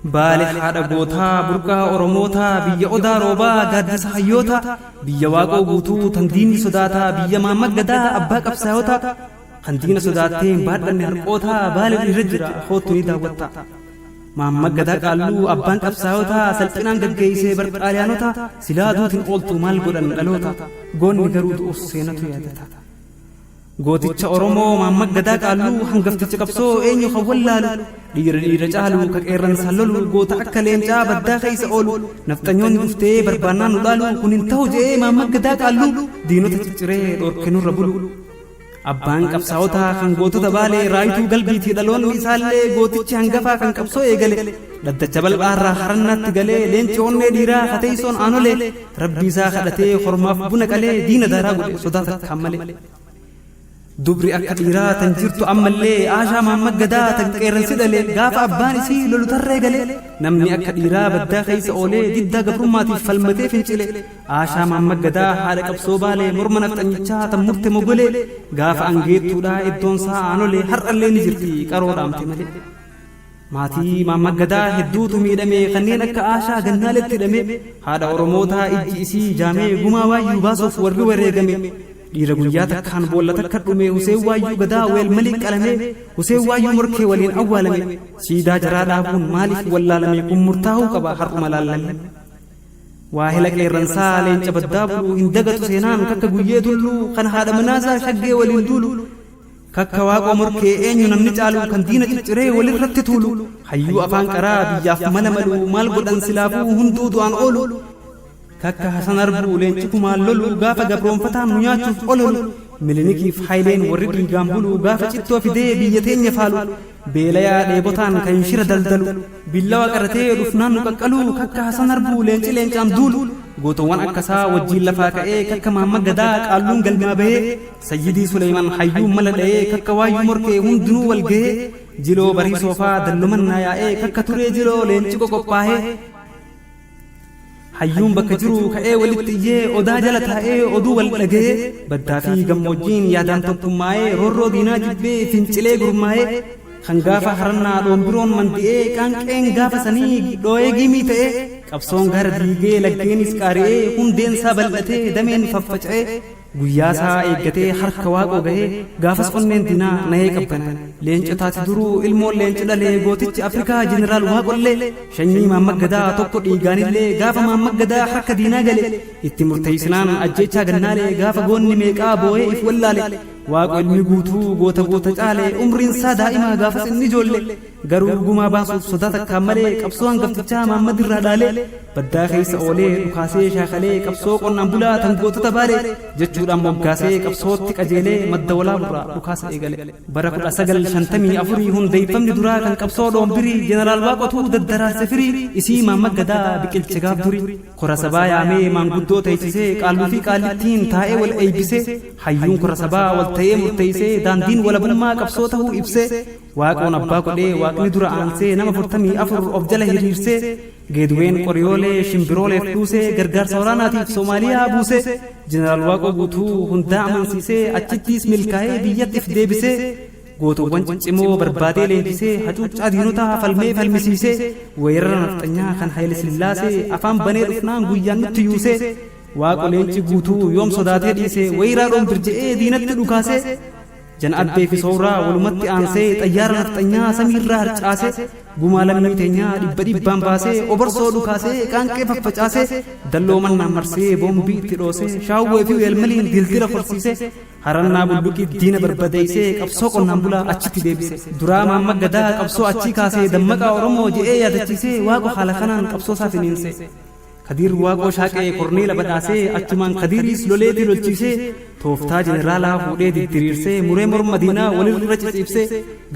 بالي حدا قوتا برقا أرموتا بيا أدا روبا قادس حيوتا بيا واقو قوتو تنديني صداتا بيا ما مقدا أباك أبساوتا خندين صداتين بعد نهرقوتا بالي الرجرة خوتني داوتا ما مقدا قالو أبانك أبساوتا سلطنان قدقيسي برقاليانوتا سلادوتين قولتو مال قدن قلوتا قون نقرود أسينتو يادتا gooticha oromoo maamma gadaa qaaluu hangafticha qabsoo eenyu hawwallaalu dhiira caalu ka qeerransa lolu goota akka leencaa baddaa keessa oolu nafxanyoon dhuftee barbaannaan nu dhaalu kun hin ta'u jee maamma gadaa qaaluu diinota cicciree dhorke nurra bulu abbaan qabsaa'otaa kan gootota baalee raayituu galbiitii dhaloonni isaallee gootichi hangafaa kan qabsoo eegale dhaddacha bal'aarraa harannaatti galee leenci onnee dhiiraa hateessoon aanolee rabbii isaa kadhatee hormaaf buna qalee diina daaraa godhe sodaata kammalee dubri akka dhiiraa tan jirtu ammallee aashaa maamma gadaa tan qeerransi dhalee gaafa abbaan isii lolu tarree galee namni akka dhiiraa baddaa keessa oolee diddaa gabrummaatiif falmatee fincile aashaa maamma gadaa haadha qabsoo baalee morma nafxanyichaa tan murte mogolee gaafa angeettuudhaa iddoonsaa aanolee har'allee ni jirti qaroodhaamte malee maatii maamma gadaa hedduutu miidhame kanneen akka aashaa gannaaletti hidhame haadha oromootaa ijji isii jaamee gumaa waayyuu baasuuf warri wareegame dhiira guyyaa takkaan boolla takka dhume Huseen Waayyuu gadaa weel malii qalame Huseen Waayyuu morkee waliin awwaalame siidaa jaraa dhaabuun maaliif wallaalame kun murtaa'uu qaba har'uma laallame waahila qeerransaa leenca baddaa buluu hin dagatu seenaan kakka guyyee tulluu kan haadha manaasaa shaggee waliin duulu kakka waaqoo morkee eenyu namni caalu kan diina cicciree walirratti tuulu hayyuu afaan qaraa biyyaaf mala maluu maal godhan silaafuu hunduu du'aan oolu kakka Hasan Arbuu leenci kumaan lolu gaafa gabroonfataan nu nyaachuuf ololu milinikiif haayileen warri dhiigaan bulu gaafa cittoo fidee biyya teenya faalu beelayaa dheebotaan kan shira daldalu billawa qaratee dhufnaan nu qaqqalu kakka Hasan Arbuu leenci leencaan duulu gootowwan akkasaa wajjiin lafaa ka'ee kakka maamma gadaa qaalluun galmaa bahee sayyidii Suleymaan hayyuun mala dha'ee kakka waayyuu morkee hundinuu wal gahee jiloo barii soofaa dallumannaa yaa'ee kakka turee jiloo leenci qoqophaahee hayyuun bakka jiru ka'ee walitti iyyee odaa jala taa'ee oduu wal dhagee baddaa fi gammoojjiin yaadaan tokkummaa'ee roorroo diinaa jibbee fincilee gurmaa'ee kan gaafa harannaa dhoombiroon mandi'ee qaanqeen gaafa sanii dhoo'ee giimii ta'ee qabsoon gara diigee laggeenis qaari'ee hundeensaa bal'atee dameen faffaca'ee guyyaasaa eeggatee harka waaqoo gahee gaafas onneen diinaa nahee qabbana leencotaati duruu ilmoon leenci dhalee gootichi Afrikaa jeneraal waaqollee shanyii maamma gadaa tokko dhiigaanillee gaafa maamma gadaa harka diinaa gale itti murteessinaan ajjechaa gannaalee gaafa goonni meeqaa boo'ee if wallaale waaqo ilmi guutuu goota caale umriinsaa daa'imaa gaafas inni ijoolle garuu gumaa baasuuf sodaa takkaan malee qabsoo hangaftichaa maamma dirraa dhaalee baddaa keessa oolee dhukaasee shaakalee qabsoo qonnaan bulaa tan gootota baalee jechuudhaan moggaasee qabsootti qajeelee madda walaaburraa dhukaasa eegale bara 1954 hundeeffamni duraa kan qabsoo dhoombirii jeneraal waaqotuu daddaraarse firii isii maamma gadaa biqilche gaaf durii kora sabaa yaamee maanguddoo teessisee qaalluu fi qaallittiin taa'ee wal eeybisee hayyuun kora sabaa wal ta'ee murteessee daandiin walabummaa qabsoo ta'uu ibsee waaqoon abbaa godhee waaqni dura aansee nama 44 of jala hiriirsee geedween qoriyoolee shimbirooleef dhuusee gargaarsa waraanaatiif Soomaaliyaa buusee jeneraal waaqoo guutuu hundaa amansiisee achittis milkaa'ee biyyattiif deebisee gootowwan ciccimoo barbaadee leenjisee hacuuccaa diinotaa falmee falmisiisee weerara nafxanyaa kan Haayile Sillaasee afaan banee dhufnaan guyyaan nutti yuusee waaqo leenci guutuu yoom sodaatee dhiisee weeraa dhombir je'ee diinatti dhukaasee jan abbee fi sooraa walumatti aansee xayyaara nafxanyaa samiirraa harcaasee gumaa lammii teenyaa dhibbaan baasee oborsoo dhukaasee qaanqee faffacaasee dalloo mannaan marsee boombii itti dhoosee shaawwee fi weelmaliin dildira horsiisee harannaa bulluqii diina barbadeessee qabsoo qonnaan bulaa achitti deebise duraa maamma gadaa qabsoo achii kaasee dammaqaa Oromoo je'ee yaadachiisee waaqo haala kanaan qabsoo isaa finiinse Kadiir waaqoo shaaqee korneela badhaasee achumaan Kadiiris loleetii lolchiisee tooftaa jeneraalaa fuudhee diddiriirsee muree morma diinaa walirra ciciibsee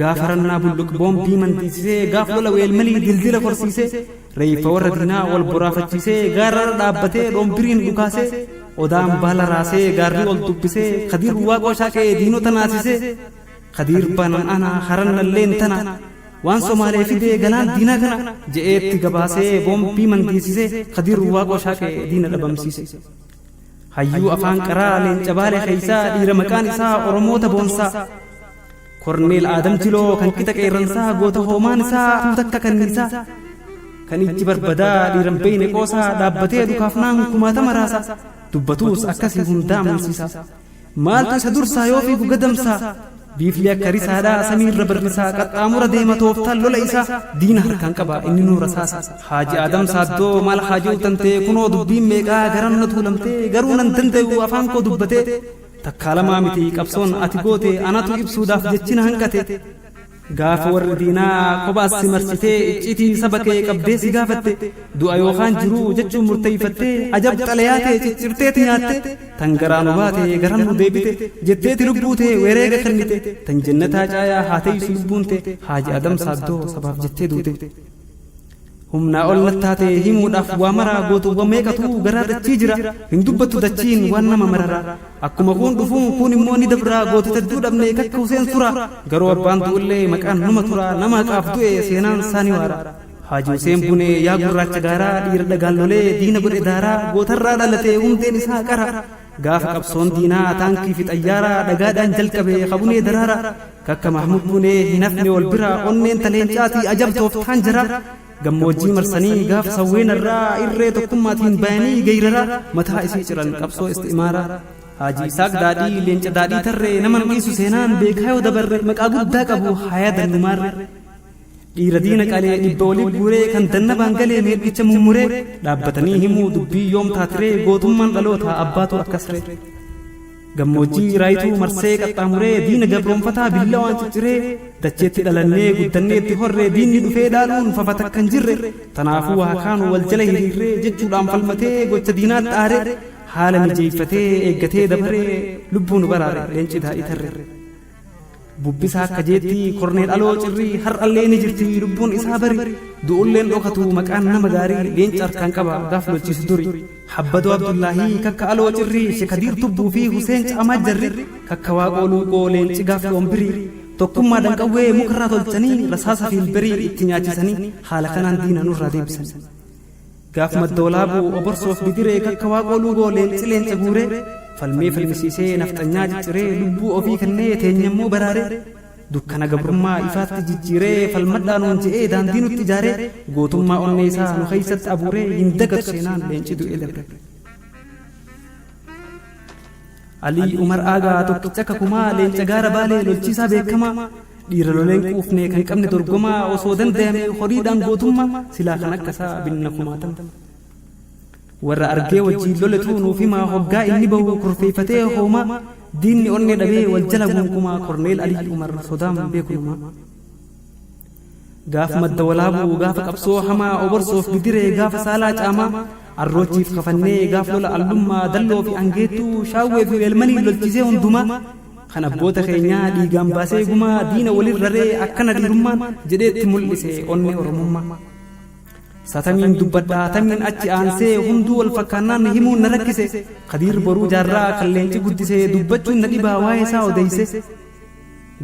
gaafa harannaa bulluq boombii mantiisisee gaaf lola weelmalii dildira horsiisee reeffa warra diinaa wal boraafachiisee gaarrarra dhaabbatee dhombiriin dhukaasee odaan baala raasee gaarri ol dubbisee Kadiir waaqoo shaaqee diinota naasisee Kadiir banan ana harannalleen tana waan Somaalee fidee galaan diina kana je'eetti gabaasee boombii mantiisisee Kadiir waaqoo shaaqee diina dhabamsiise hayyuu afaan qaraa leenca baalee keessaa dhiira maqaan isaa Oromoota boonsaa Korneel Aadam Jiloo kan qixa qeerransaa goota hoomaan isaa takka kanniisaa kan ijji barbadaa dhiiran beeyne qoosaa dhaabbatee dukaafnaan kumaatama raasa dubbatuus akkasii hundaa amansiisa maaltu isa dursaa yoo fiigu gadamsaa biifli akka risaadhaa samiirra barrisaa qaxxaamura deema tooftaan lola isaa diina harkaan qaba inni nu rasaasa haaji aadam saaddoo maal haajii utantee kunoo dubbiin meeqaa garan na tuulamtee garuu nan danda'u afaan koo dubbatee takkaa lamaa miti qabsoon ati goote anatu ibsuudhaaf jechina hanqate gaafa warri diinaa kophaas si marsitee iccitii saba kee qabdee si gaafatte du'a yookaan jiruu jechuun murteeyfattee ajab xalayaatee ciccirteeti nyaatte tan garaanu baate garan nu deebite jetteeti lubbuute wereega kennite tan jannataa caayaa haateeysu lubbuunte haaji adam saaddoo sabaaf jettee duute humnaa ol nattaate himuudhaaf waa maraa gootuwwan meeqatu garaa dachii jira hin dubbattu dachiin waan nama marara akkuma kun dhufuun kun immoo ni dabraa gootota hedduu dhabne kakka Huseen tura garuu abbaan du'ullee maqaan numa tura nama qaaf du'e seenaan saani waara haaji Huseen bunee yaa gurraacha gaaraa dhiira dhagaallolee diina godhe daaraa gootarraa dhalate hundeen isaa qara gaafa qabsoon diinaa taankii fi xayyaaraa dhagaadhaan jalqabee qabunee daraara kakka Mahmud bunee hin hafne wal bira onneen taleencaatii ajab tooftaan jira gammoojjii marsanii gaafa sawweenarraa irree tokkummaatiin bayanii geeyraraa mataa isii ciran qabsoo istimaaraa haaji isaaq daadhii leenca daadhii tarree nama dhiisu seenaan beekaa yoo dabarre maqaa guddaa qabu hayaa dannumaarre dhiira diina qalee dhibba waliif guuree kan dannabaan galee meeqicha mummuree dhaabbatanii himuu dubbii yoom taatiree gootummaan dhaloota abbaatu akkasree gammoojjii raayituu marsee qaxxaamuree diina gabroonfataa billawaan cicciree dacheetti dhalannee guddanneetti horree diinni dhufee dhaaluun fafata kan jirre tanaafuu haakaanu wal jala hiriirree jechuudhaan falmatee gocha diinaatti aaree haala mijeeffatee eeggatee dabaree lubbuun baraare leenci daadhii tarre bubbisaa akka jeetti korneel aloo cirrii har'allee ni jirti lubbuun isaa bari du'ulleen dhokatu maqaan nama gaarii leenca harkaan qaba gaaf lolchisu duri habbadoo abdullaahii kakka aloo cirrii shekadiir tubbuu fi Huseen caamaa jarri kakka waaqoo luuqoo leenci gaaf yoombirii tokkummaadhaan qawwee mukarraa tolchanii rasaasa fiilberii itti nyaachisanii haala kanaan diina nurraa deebisan gaaf maddoolaabuu oborsoof bidiree kakka waaqoo luuqoo leenci leenca guuree falmee falmisiisee nafxanyaa cicciree lubbuu ofii kennee teenyammoo baraaree dukkana gabrummaa ifaatti jijjiiree falmadhaanuun je'ee daandii nutti ijaaree gootummaa onnee isaa nu keessatti abuuree hin dagatu seenaan leenci du'ee dabre Alii Umar Aagaa tokkicha kakumaa leenca gaara baalee lolchiisaa beekamaa dhiira loleen quufnee kan qabne dorgomaa osoo danda'ame horiidhaan gootummaa silaa kan akkasaa binna kumaatama warra argee wajjiin loletu nuuf himaa hoggaa inni bahu kurfeeffatee hoomaa diinni onnee dhabee wal jala gonkumaa korneel Alii Umar sodaam beekumaa gaafa madda walaabuu gaafa qabsoo hamaa oborsoof bidiree gaafa saalaa caamaa arroochiif kafannee gaaf lola allummaa dalloo fi angeettuu shaawwee fi elmanii lolchisee hundumaa kan abboota keenyaa dhiigaan baasee gumaa diina walirraree akkana dhiirummaan jedheetti mul'ise onnee oromummaa satamiin dubbadhaa tamiin achi aansee hunduu wal fakkaannaan himuun na rakkise Kadiir boruu jaarraa kan leenci guddisee dubbachuun na dhibaa waa'ee isaa odeeyse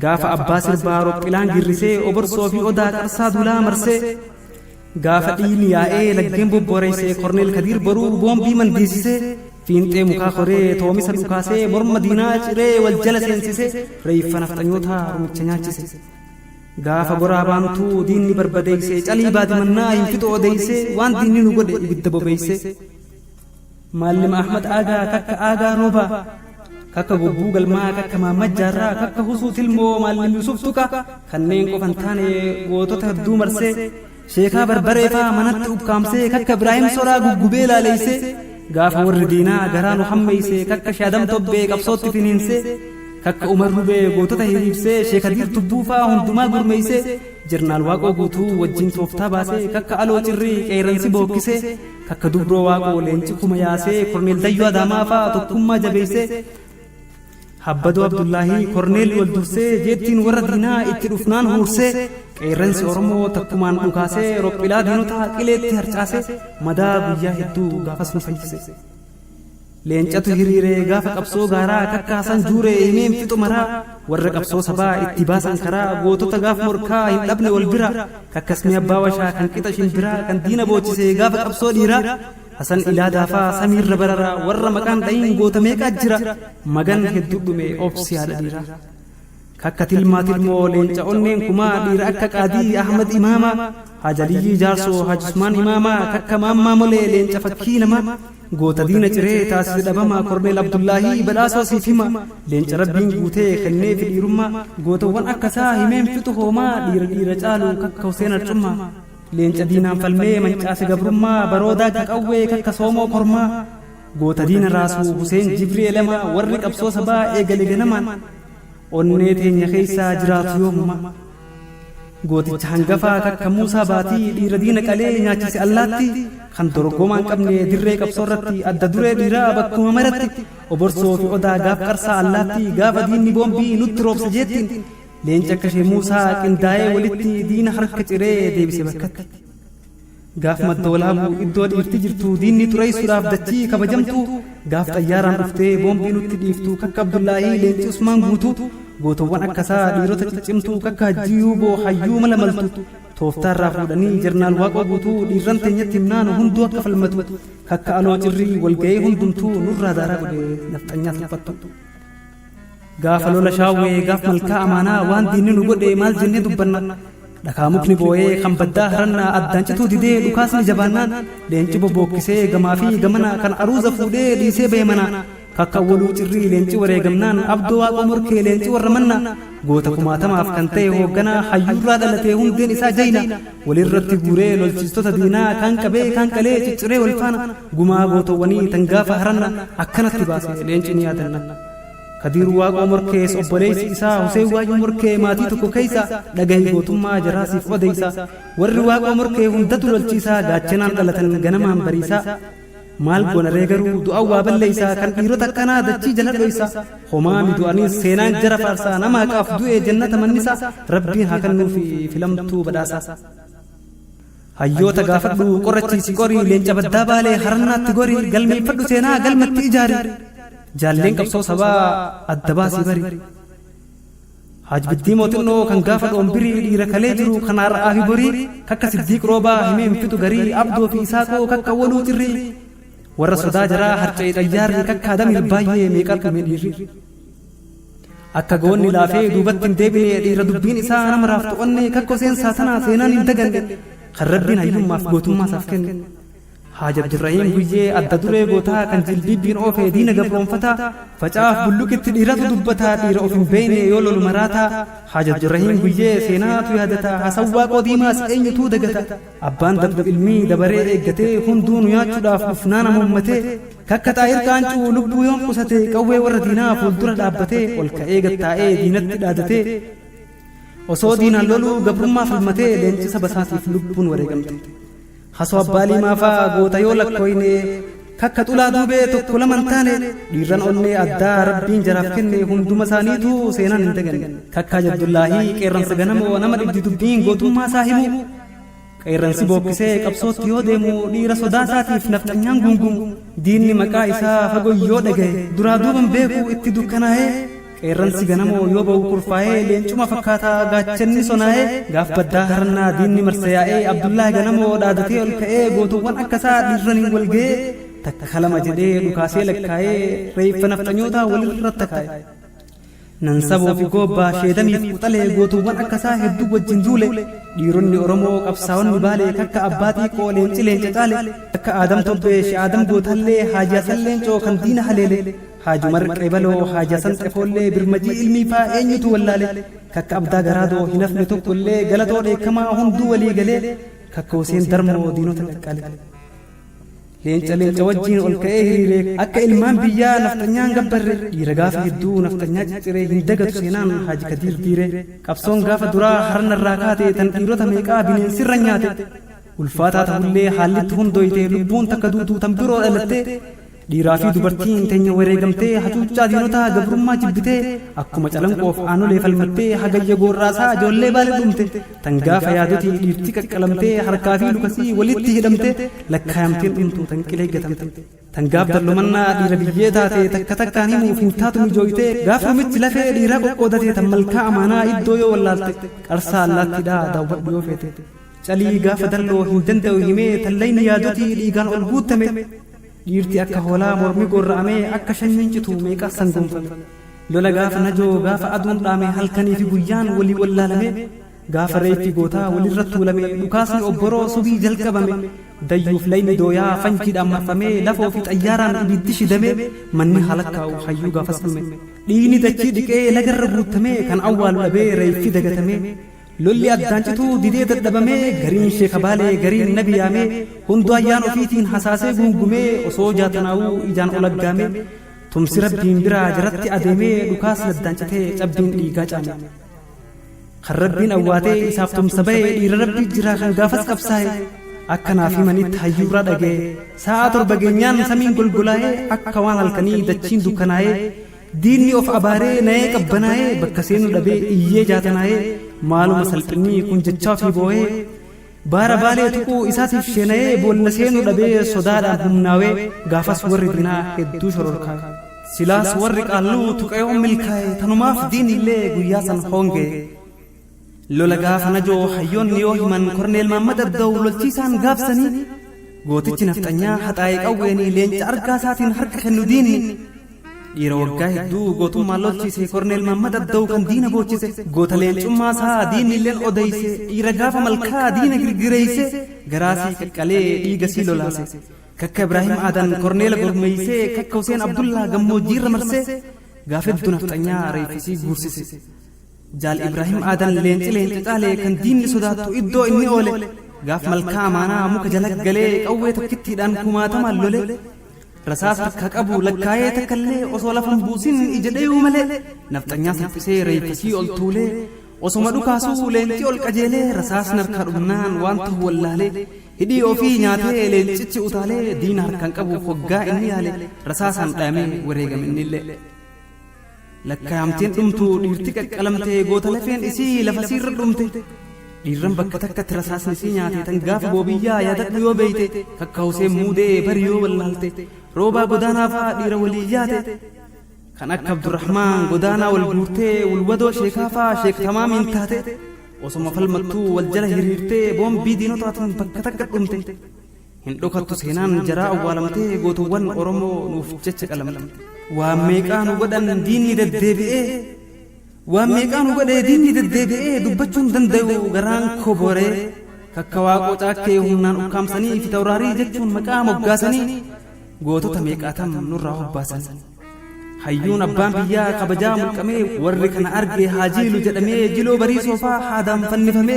gaafa abbaa sirbaa rophilaan girrisee oborsoo fi odaa qarsaa dulaa marsee gaafa dhiini yaa'ee laggeen bobboreessee korneel Kadiir boruu boombii mandiisisee fiinxee mukaa koree toomisa dhukaasee morma diinaa ciree wal jala seensisee reeffa nafxanyoota rumicha nyaachise gaafa boraabaantuu diinni barbadeeyse calii baadimannaa hin fixu odeeyse waan diinni nu godhe ibidda bobeeyse Maallim Ahmad Aagaa kakka Aagaa roobaa kakka gobbuu galmaa kakka Maamad Jaarraa kakka Husuu Tilmoo Maallim Yusuf Tuqa kanneen qofan taane gootota hedduu marsee sheekaa barbareefaa manatti ukkaamsee kakka Ibraahim Soraa guggubee laaleeyse gaafa warri diinaa garaa nu hammeeyse kakka Shaadam Tobbee qabsootti finiinse kakka Umar Rubee gootota hiriirsee Sheekadiir Tubbuufaa hundumaa gurmeeyse Jirnaal Waaqoo guutuu wajjin tooftaa baasee kakka Aloo Cirrii qeeransi bookkisee kakka Dubroo Waaqoo leenci kuma yaasee korneel Dayyoo Adaamaafaa tokkummaa jabeessee habbadoo Abdullaahii korneel wal dursee jeettiin warra diinaa itti dhufnaan huursee qeeransi Oromoo takkumaan dhukaasee rophilaa diinota qileetti harcaasee madaa guyyaa hedduu gaafas nu fayyise leencatu hiriiree gaafa qabsoo gaaraa kakka Hasan Juuree himeen fixu maraa warra qabsoo sabaa itti baasan karaa gootota gaaf morkaa hin dhabne wal bira kakkasni abbaa washaa kan qixa shimbiraa kan diina boochisee gaafa qabsoo dhiiraa Hasan Ilaadaafaa samiirra bararaa warra maqaan dhayin goota meeqaa jira magan hedduu dhume obsi haadha dhiiraa kakka Tilmaa Tilmoo leenca onneen kumaa dhiira akka Qaadii Ahmad Imaamaa hajaliyyi jaarso hajusmaan imaamaa kakka maammaa molee leenca fakkii namaa goota diina ciree taasise dhabamaa korneel abdullaahii badhaasoo siif hima leenca rabbiin guutee kennee fi dhiirummaa gootawwan akkasaa himeen fixu hoomaa dhiira caalu kakka Huseen Arcummaa leenca diinaan falmee mancaase gabrummaa baroodaa qawwee kakka soomoo kormaa goota diina raasuu Huseen Jibriilama warri qabsoo sabaa eegale ganamaan onnee teenya keessaa jiraatu yoomuma gooticha hangafaa kakka Muusaa baatii dhiira diina qalee nyaachise allaatti kan dorgomaan qabne dirree qabsoo irratti adda duree dhiiraa bakkuma maratti oborsoo fi odaa gaaf qarsaa allaatti gaafa diinni boombii nutti roobse jettiin leenca akka ishee Muusaa qindaa'ee walitti diina harka ciree deebise bakkatti gaaf madda walaabuu iddoo dhiirti jirtu diinni xureessuudhaaf dachii kabajamtu gaaf xayyaaraan dhuftee boombii nutti dhiiftu kakka Abdullaahii leenci Usmaan guutuu gootawwan akkasaa dhiirota ciccimtuu kakka Hajjii boo hayyuu mala maltu tooftaarraa fuudhanii jarnaal Waaqoo guutuu dhiirran teenyatti himnaan hunduu akka falmatu kakka Aloo Cirrii walga'ee hundumtuu nurraa daaraa godhe nafxanyaa salphattu gaafa lola shaawwee gaaf malkaa amaanaa waan diinni nu godhe maal jennee dubbanna dhakaa mukni boo'ee kan baddaa harannaa addaan cituu didee dhukaasni jabaannaan leenci bobbookkisee gamaa fi gamana kan aruuza fuudhee dhiisee ba'e mana kakka Awwaluu Cirrii leenci wareegamnaan Abdoo Waaqoo morkee leenci warra manna goota kumaatamaaf kan ta'e hoogganaa hayyuurraa dhalatee hundeen isaa jayna walirratti guuree lolchiistota diinaa kan qabee kan qalee cicciree wal faana gumaa gootawwanii tan gaafa haranna akkanatti baase leenci ni yaadanna Kadiir Waaqoo morkees obboleessi isaa Huseen Waayyuu morkee maatii tokko keessa dhagahi gootummaa jaraasiif odeysa warri Waaqoo morkee hundatu lolchiisaa gaachanaan dhalatan ganamaan bariisaa maal goonaree garuu du'a waa balleeysaa kan dhiirota akkanaa dachii jala dhoysa homaa midu'aniis seenaan jara faarsaa nama haqaaf du'e jannata mannisaa rabbiin haa kennuufi filamtuu badhaasaa hayyoota gaafadhu qorachiisi qorii leenca baddaa baalee harannaatti gorii galmeeffadhu seenaa galmatti ijaari jaalleen qabsoo sabaa adda baasii bari Hajbiddii mootinnoo kan gaafa dhoombirii dhiira kalee jiru kanaarraa fi borii kakka Siddiiq Roobaa himeen fitu garii Abdoo fi Isaaqoo kakka Awwaluu Cirrii warra sodaa jaraa harca'ee xayyaarri kakka Adamiil baay'ee meeqarqame dhiirri akka goonni laafee duubatti hin deebine dhiira dubbiin isaa nama raaftu onnee kakko seensaa tanaa seenaan hin daganne kan rabbiin hayyummaaf gootummaasaaf kenne Haaj Abdurrahiim guyyee adda duree gootaa kan jilbiibbiin oofee diina gabroonfataa facaaf bulluqitti dhiiratu dubbataa dhiira of hin beeyne yoo lolu maraataa Haaj Abdurrahiim guyyee seenaatu yaadataa hasawwaa qoodiimaas eenyutuu dagata abbaan dabdu ilmii dabaree eeggatee hunduu nu nyaachuudhaaf dhufnaan amummatee kakka Xaahir Qaancuu lubbuu yoon qusate qawwee warra diinaa fuuldura dhaabbatee ol ka'ee gattaa'ee diinatti dhaadatee osoo diinaan loluu gabrummaa falmatee leencisa basaatiif lubbuun wareegamte Hasoo abbaalii maafaa goota yoo lakkooyne kakka Xulaa Duubee tokko laman taane dhiirran onnee addaa rabbiin jaraaf kenne hunduma isaaniitu seenaan hin daganne kakka Abdullaahii qeerransa ganamoo nama dhibdi dubbiin gootummaa isaa himu qeerransi bookkisee qabsootti yoo deemu dhiira sodaa isaatiif nafxanyaan gungumu diinni maqaa isaa fagoo yoo dhagaye duraa duuban beeku itti dukkanaa'ee qeerransi ganamoo yoo ba'u kurfaa'ee leencuma fakkaataa gaachanni sonaa'ee gaaf baddaa harannaa diinni marsayaa'ee Abdullaahi ganamoo dhaadatee ol ka'ee gootowwan akkasaa dhiirraniin wal ga'ee takka lama jedhee dhukaasee lakkaa'ee reeffa nafxanyootaa walirratti kaa'e nan saboo fi goobbaa sheedamiif quxalee gootowwan akkasaa hedduu wajjin duule dhiironni Oromoo qabsaa'onni baalee kakka abbaatii qoo leenci leenca caale akka Aadam Tobbee Aadam Gootallee Haajaasan Leencoo kan diina haleele Haaju Marqee Baloo Haajaasan Xefoollee Birmajii ilmii faa eenyutu wallaale kakka Abdaa Garaadoo hin hafne tokkollee galatoo dheekkamaa hunduu walii galee kakka Huseen Darmoo diinota dhaqqale leenca wajjiin ol ka'ee hiriiree akka ilmaan biyyaa nafxanyaan gabbarre dhiira gaafa hedduu nafxanyaa cicciree hin dagatu seenaan Haaji Kadiir Diiree qabsoon gaafa duraa harnarraa kaate tan dhiirota meeqaa bineensirra nyaate ulfaataa ta'ullee haallitti hundoyte lubbuun takka duutuu tan biroo dhalattee dhiiraa fi dubartiin teenya wareegamtee hacuuccaa diinotaa gabrummaa jibbitee akkuma calanqoof aanolee falmattee hagayya goorraasaa ijoollee baale dhumte tan gaafa yaadotii dhiirti qaqqalamtee harkaa fi lukasii walitti hidhamte lakkaayamteen dhumtu tan qilee gatamte tan gaaf dallumannaa dhiira biyyee taate takka takkaan himuuf hin taatu mijooytee gaaf rumichi lafee dhiiraa qoqqoodatee tan malkaa amaanaa iddoo yoo wallaalte qarsaa allaattiidhaa daawwadhu yoo feete calii gaafa dalloo hin danda'u himee tallayni yaadotii dhiigaan ol guutame dhiirti akka hoolaa mormi gorra'amee akka shanyiin citu meeqa sangoonfame lola gaafa najoo gaafa aduun dhaame halkanii fi guyyaan walii wallaalame غافري في غوتا ولرت لمي دكاسني اوبرو سبي جلقبمي ديوف ليني دويا فنجي دمرفمي لفو في طياران بيدش دمي مني حلقاو حيو غافسلمي ديني دچي دكي لغر بوتمي كان اول لبي ريفي دغتمي لولي ادانچتو ديدي تدبمي غرين شيخ بالي غرين نبيامي هندو ايان اوفيتين حساسه غونغمي اسو جاتناو ايجان اولغامي تم سرب دين برا جرتي ادمي دكاس لدانچته چبدين ديغا چامي خربين اواتي اسافتم سبي ربي جرا خن غافس قبساي اكنا في منيت حيورا دغه ساعتر بگنيان سمين گلگلاي اكوان الكني دچين دكناي ديني اوف اباري ني قبناي بكسين دبي ايه جاتناي معلوم سلطني كنجچا في بوي بار بالي تكو اساسي شناي بولنسين دبي سودادا همناوي غافس وربنا ادو شروركا سلاس ورق قالو تقيو ملكاي تنماف دين اللي غياسن هونغي لولا فنجو حيون نيوه من كورنيل محمد الدول التيسان غافسني غوتيچ نفتنيا حطاي قويني لينچ ارغاساتين حرق خنو ديني يروغاي دو غوتو مالوچيسي كورنيل محمد الدو كان دين بوچيسي غوتلين چما سا دين لين اودايسي يرغاف ملكا دين غرغريسي غراسي كقلي ديغسي لولاسي كك ابراهيم آدن كورنيل غرميسي كك حسين عبد الله غمو جير مرسي غافد دو نفتنيا ريفسي غورسيسي جال إبراهيم آدن لينچ قالي كان دين سوداتو إدو إني أولي غاف ملكا مانا موك جلق غلي قوة تكتي دان كماتما اللولي رساس ركاك أبو لكاية تكالي وصولا فنبوسين إجديو ملي نفتنيا سنفسي ريفسي أولتولي وصمدو كاسو لينچ أولكاجيلي رساس نركا ربنان وانتو واللالي هدي أوفي نياتي لينچ أوتالي دين هركان قبو فقا إني آلي رساسا دامي وريغم إني اللي لكامتين دمتو ديرتك قلمتي غوتا لفين اسي لفسير دمتي ديرن بكتك ترساس نسي نياتي تنغاف بوبيا يادت يو بيتي ككاوسي مودي بريو واللالتي روبا غدانا فا دير ولياتي كانك عبد الرحمن غدانا والغورتي والودو شيخافا شيخ تمام انتاتي وسم فلمتو والجله هريرتي بوم بي دينو تاتن بكتك دمتي هندو كتو سينان جرا اولمتي غوتوان اورمو نوف جچ قلمتي واميقان ودن ديني ددبئه واميقان ود ديني ددبئه دبچون دندو غران كوبوري ككواقو تاكي همنان اكامسني في توراري جچون مقام وغاسني غوتو تميقاتم نور حباسن حيون ابان بيا قبجا مقمي وركن ارغي حاجيلو جدمي جلو بري صوفا حادم فنفمي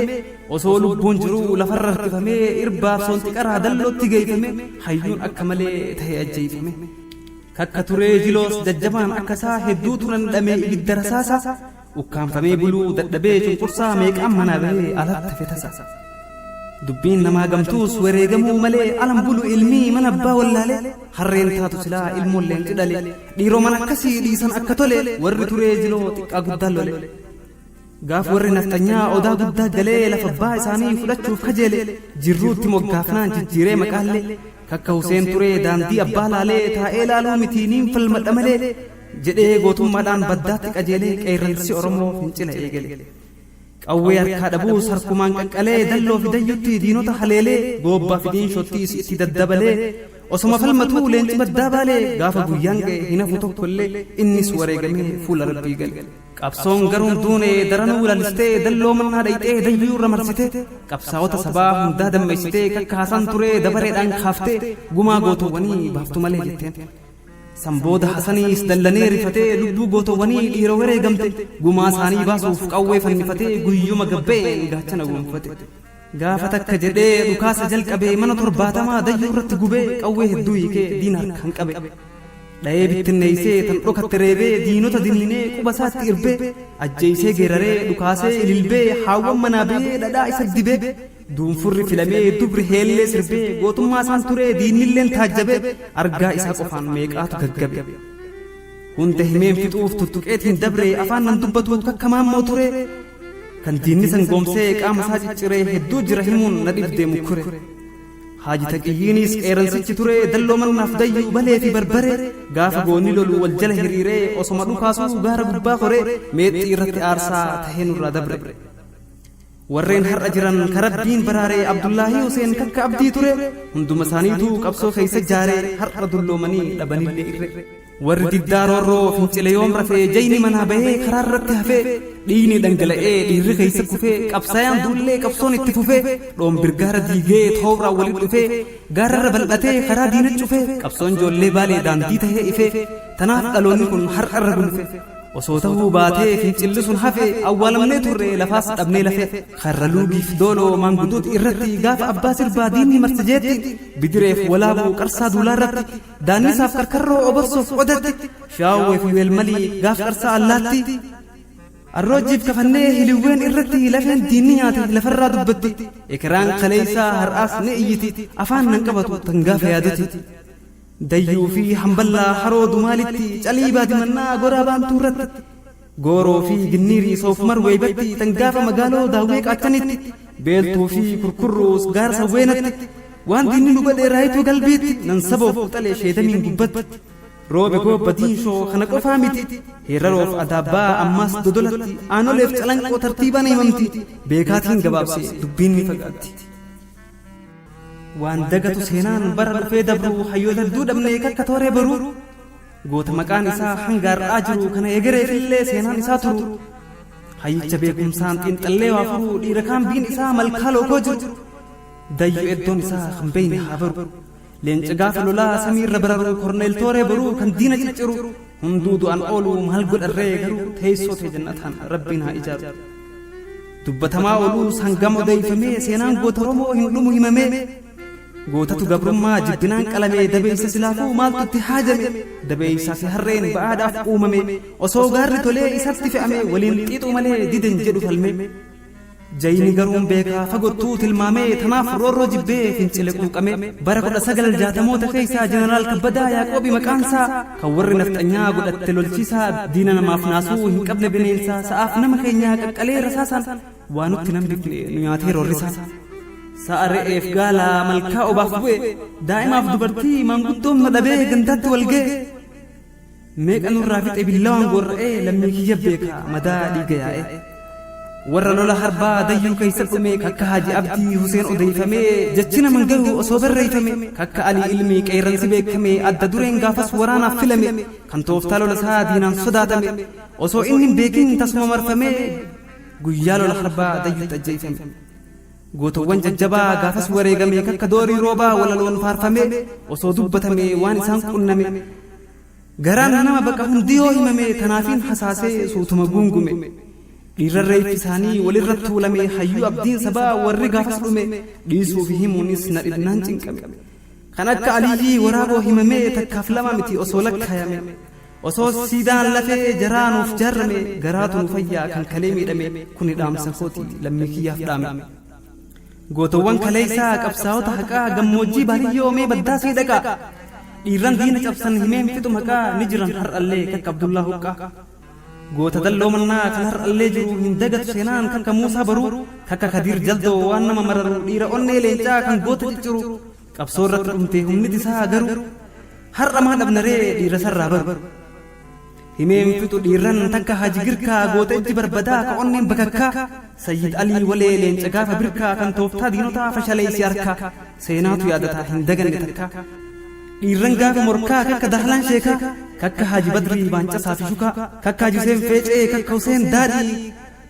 وصول بونجرو لفرركفمي ارباب سونتقرا دلو تيغيفمي حيون اكملي تهيجيفمي ككتوري جلوس دجبان أكسا هدو ترن دمي بالدرساسا وكان فمي بلو ددبي تنقرصا ميك أمنا بي ألت فتسا دبين نما قمتوس وريقمو ملي ألم بلو علمي من أبا واللالي حرين تاتو سلا علمو اللين تدالي ديرو من أكسي ديسان أكتولي ور توري جلو تقا قدالولي غاف ور نفتنيا اودا قدا غلي لفبا إساني فلچوف خجيلي جروت موقافنان جيري مقالي كك حسين توري دانتي ابا لالي تا الالو متينين فلمدملي جدي غوتوم مدان بدات قجيلي قيرنسي اورمو فنچله ايغلي قوي اركا دبو سركمان قلي دلو في ديوتي دينو تحليلي غوبا فدين شوتي سيتي ددبلي وسما فلمتو لينچ بدابالي غاف غيانغ هنا فوتو كله اني سوريغمي فول ربي گل قبسون غرون دوني درنو للسته دلو منا دايته ديو رمرسته قبساوت سبا هندا دمسته كحسن توري دبره دان خافته غما غوتو وني بافتو ملي جتين سمبود حسني استلني رفته لبو غوتو وني ديروره گمته غما ساني باسوف قوي فنفته غيوم گبه غاچنا غنفته غافتك جدي دكاس جلقبه من ترباتما ديو رت غبه قوي هدويكه دينار كان قبه داي بتنيسه تنقو كتريبه دينو تدينينه قبسات إربه أجيسه غيرره دكاسه إللبه حاوم منابه دادا إسدبه دوم فر فيلمه دبر هيلله سربه غوتم ما سانتوره دين اللين تاجبه أرجع إسا قفان ميقات غغبه هنده همين فتوف تتوكيت هندبره أفان نندبتو ككمان موتوره كان ديني سنقومسه قام ساجي چره هدو جرهمون ندف دي مكره حاجي تقيينيس ايرنسي چتوره دلو من نفديو بلي في بربره غاف غوني لولو والجل هريره وسمدو كاسو غار غبا خوري ميت إيرت آرسا تهين را دبره ورين هر أجران كربين براري عبد الله حسين كك عبدي توره هندو مساني تو قبسو خيس جاره هر دلو مني لبني لئره ورد الدار الروف انتل يوم رفي جيني منها به خرار رتها في ديني دنقل دي رغي سكو في قبسايان دولي قبصون اتفو في روم برقار ديجي تحورا ولد في قرر بلبتي خرا دينجو في قبصون جولي بالي دان ديته في تناف قلوني كن حرق الرقل في وصوته باتي في تلسون حفي أولا من توري لفاس أبني لفي خرلوغي في دولو من قدود إرتي قاف أباس الباديني مرسجيتي بدريف ولابو قرصا دولارتي داني ساف كركرو أبرصوف ودتي شاوي في الملي قاف قرصا اللاتي الرجيف كفنيه هلوين إرتي لفين دينياتي لفرا دبتي إكران خليسا هرآس نئيتي أفان ننقبطو تنقاف يادتي ديو في حنبلا حرود مالتي جليبا دمنا غرابان تورت غورو في جنيري صوف مروي بتي تنقاف مقالو داويك أتنت بيلتو في كركروس غار سوينت وان ديني نبدأ رايتو قلبيتي ننصبو فتالي شيدا من قبت روبكو بدينشو خنقو فامتي هيراروف أدابا أماس دودولتي آنو لفت ألنقو ترتيبا نيممتي بيكاتين قبابسي دبيني فقاتي وان دغتو سينان بر في دبرو حيول الدود ابن كتوري برو غوت مكان إسا حنغار آجرو كان يغري في اللي سينان إسا ترو حيج بيكم سانتين تلي وافرو دي ركام بين إسا ملكالو كوجر دايو ادون إسا خمبين حابرو لين تغاف لولا سمير ربرارو كورنيل توري برو كان دينا جلچرو هندودو أن أولو مهلقل الرئيغرو تيسو في جنتان ربنا إجاب دبتما أولو سنغمو دايفمي سينان غوترمو هنلومو هممي غوتاتو غبرما جبنان قلمي دبيسا سلافو مالتو اتحاجمي دبيسا في هرين بعد أفقوممي وصو غارلي تولي إساتي في أمي ولين تيتو ملي ديدن جدو فالمي جايني غروم بيكا فقوتو تلمامي تناف رورو جبه فينچلقو قمي بركو دساقل جاتمو تخيسا جنرال كبدا ياقوبي مكانسا كور نفتنيا قدت تلولچيسا ديننا مافناسو هنقبن بنينسا ساف نمخينيا قلقلي رساسا وانو تنمبكني نياتي رورسا سأرئيف قالا ملكاء بافوه دائما في دبرتي من قدوم ندبه قندت والقه ميك أنو رافت إبلاوان قرئي لمي يبكا مدى لقيائي ورلولا حربا ديو كيسر أمي كاكا هاجي أبدي حسين أديفمي جتشنا من قلو أصوبر ريفمي كاكا علي علمي كيران سبيكمي أدى دورين غافس ورانا فيلمي كان توفتالو لسا دينان صداتمي أصو إنهم بيكين تسمى مرفمي قيالو لحربا ديو تجيفمي غوتوان ججبا غافس وريغمي كاكا دوري روبا ولالون فارفمي أصو دبتمي وان إسان قنمي غران نما بكا هنديو هممي تنافين حساسي صوتما قنقمي dhiirarree isaanii walirratti lamee hayyuu abdiin sabaa warri gaafas dhume dhiisuu fi himuunis na dhibnaan cinqame kan akka aliyyii waraaboo himamee takkaaf lama miti osoo lakkaayame osoo siidaan lafee jaraanuuf jaarrame garaatu nu fayyaa kan kalee miidhame kun dhaamsa kooti lammii kiyyaaf dhaame gootowwan kaleessaa qabsaa'ota haqaa gammoojjii baadiyyoo mee baddaasii dhaqaa dhiirran diina cabsan himeen fixu maqaa ni jiran har'allee kakka Abdullaa Huqqaa غوتا دلو منا كنهر اللي جرو هندقت سينان كاكا موسى برو كاكا خدير جلدو وانما مررو ديرا أوني لينجا كان غوتا جرو كابسور ركرمتي هم ندسا غرو هر رمان ابن ري ديرا سر رابر هميم فتو ديران تاكا حاجي غركا غوتا جبر بدا كأوني بكاكا سيد علي ولي لينجا غافا بركا كان توفتا دينوتا فشالي سياركا سيناتو يادتا هندقن نتكا dhiirran gaafa morkaa kakka dahlaan sheekaa kakka Haji Badrii baanca saafishukaa kakka Juseen Feecee kakka Huseen Daadhii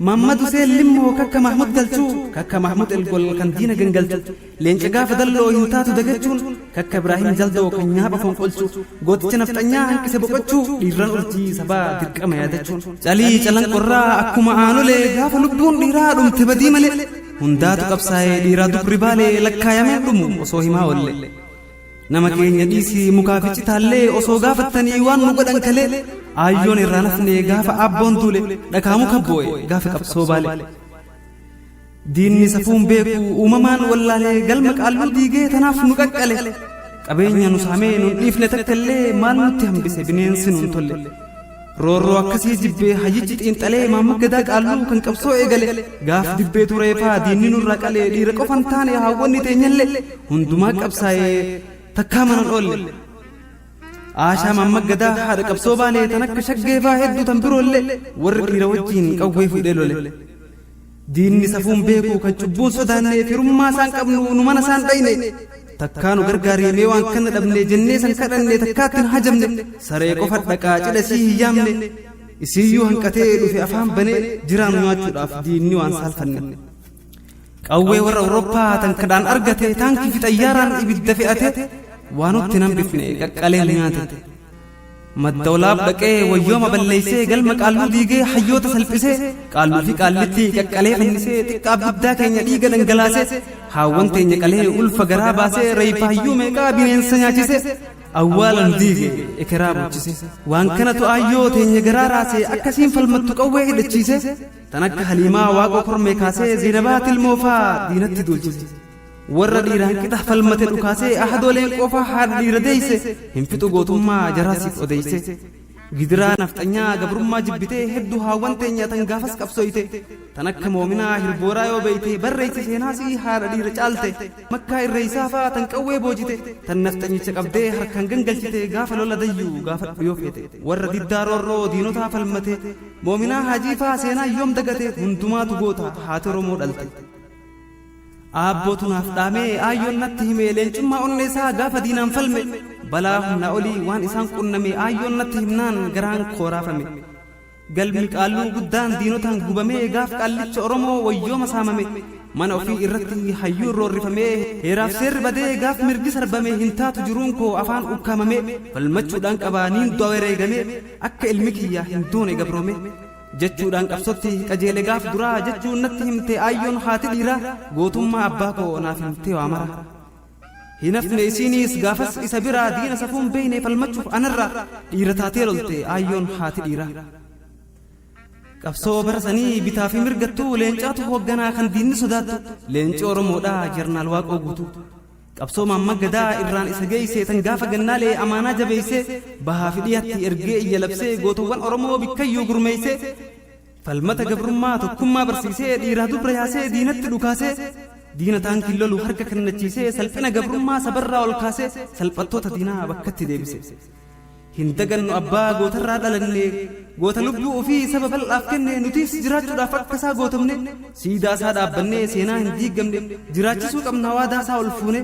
Mahammad Huseen Limmoo kakka Mahmud Galchuu kakka Mahmud Elgol kan diina gangalchu leenca gaafa dalloo hin taatu dagachuun kakka Ibraahim Jaldoo kan nyaapha fonqolchu gooticha nafxanyaa hanqise boqochuu dhiirran urjii sabaa dirqama yaadachuun calii calanqorraa akkuma aanolee gaafa lubbuun dhiiraa dhumte badii malee hundaatu qabsaa'ee dhiiraa dubri baalee lakkaayamee dhumu osoo himaa oolle nama keenya dhiisii mukaafichi taallee osoo gaafattanii waan nu godhan kalee ayyoon irraa nafne gaafa abboon tuule dhakaa muka boo'e gaafa qabsoo baale diinni safuun beeku uumamaan wallaalee galma qaalluu diigee tanaaf nu qaqqale qabeenya nu saamee nun dhiifne takkallee maal nutti hambise bineensi nun tolle roorroo akkasii jibbee hayyichi xiinxalee Mahammad Gadaa qaalluu kan qabsoo eegale gaaf dibbee tureefaa diinni nurraa qalee dhiira qofan taane haawwanni teenyallee hundumaa qabsaa'ee takkaamanan oolle aashaa Mahammad Gadaa haadha qabsoo baanee tan akka shaggeefaa hedduu tan biroollee warri dhiira wajjiin qawwee fuudhee lole diinni safuun beeku kan cubbuun sodaannee firummaa isaan qabnu nu mana isaan dhayne takkaanu gargaarimee waan kana dhabne jennee san kadhanne takkaattiin hajamne saree qofa dhaqaa cidhasii hiyyaamne isiyyuu hanqatee dhufe afaan banee jiraan nyaachuudhaaf diinni waan saalfanne qawwee warra Awurooppaa tan kadhaan argate taankii fi xayyaaraan ibidda fe'ate waanutti nan bifne qaqqalee nyaate madda olaaf dhaqee wayyooma balleeysee galma qaalluu diigee hayyoota salphisee qaalluu fi qaallitti qaqqalee fannisee xiqqaaf guddaa keenya dhiiga dhangalaasee haawwan teenya qalee ulfa garaa baasee reeyfa hayyuu meeqaa bineensa nyaachise awwaalan diige ekeraa bulchise waan kanatu aayyoo teenya garaa raasee akkasiin falmattu qawwee hidhachiise tan akka haliimaa waaqoo kormee kaasee zeenabaa tilmoofaa diinatti duulchise warra dhiiraan qixa falmate dhukaasee ahadooleen qofa haadha dhiira deeyse hin fixu gootummaa jaraasiif odeeyse gidiraa nafxanyaa gabrummaa jibbitee hedduu haawwan teenya tan gaafas qabsoyte tan akka moominaa hirbooraa yoo beeyte barreeyse seenaasii haadha dhiira caalte makkaa irreeysaafaa tan qawwee boojite tan nafxanyicha qabdee harkaan gangalchite gaafa lola dayyuu gaafa dhiyoo feete warra diddaa roorroo diinotaa falmate moominaa haajiifaa seenaa yoom dagate hundumaatu goota haati Oromoo dhalte abbootunaaf dhaamee aayyoon natti himee leencummaa onneesaa gaafa diinaan falme balaa humna olii waan isaan qunname aayyoon natti himnaan garaan kooraafame galmi qaalluu guddaan diinotaan gubamee gaaf qaallicha Oromoo wayyooma saamame mana ofii irratti hayyuu roorrifamee heeraaf seerri badee gaaf mirgi sarbame hin taatu jiruun koo afaan ukkaamame falmachuudhaan qabaa niin du'a wareegame akka ilmi kiyyaa hin duune gabroome jechuudhaan qabsotti qajeele gaaf duraa jechuun natti himte aayyoon haati dhiiraa gootummaa abbaa koo naaf himte waamara hinafne isiiniis gaafas isa biraa diina safuun beeyne falmachuuf anarraa dhiira taatee lolte aayyoon haati dhiiraa qabsoo bara sanii bitaa fi mirgattuu leencaatu hoogganaa kan diinni sodaattu leenci Oromoodhaa jarnaal waaqoo guutuu qabsoo maamma gadaa irraan isa geeyse tan gaafa gannaalee amaanaa jabeeyse bahaa fi dhiyaatti ergee iyya labsee gootowwan Oromoo bikkayyuu gurmeeyse falmata gabrummaa tokkummaa barsiisee dhiiraa dubra yaasee diinatti dhukaasee diina taankii lolu harka kennachiisee salphina gabrummaa sabarraa ol kaasee salphattoota diinaa bakkatti deebise hin dagannu abbaa gootarraa dhalanne goota lubbuu ofii saba bal'aaf kenne nutiis jiraachuudhaaf akkasaa gootomne siidaasaa dhaabbannee seenaa hin diigamne jiraachisuu qabna waadaasaa ol fuune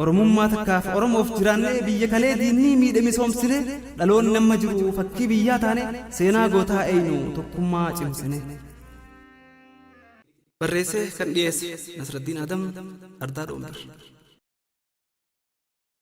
Oromummaa takkaaf Oromoof jiraannee biyya kalee diinni miidhe misoomsine dhaloonni amma jiru fakkii biyyaa taane seenaa gootaa eenyu tokkummaa cimsine barreessee kan dhiyeesse Nasraddiin Adam Ardaa Dhoombar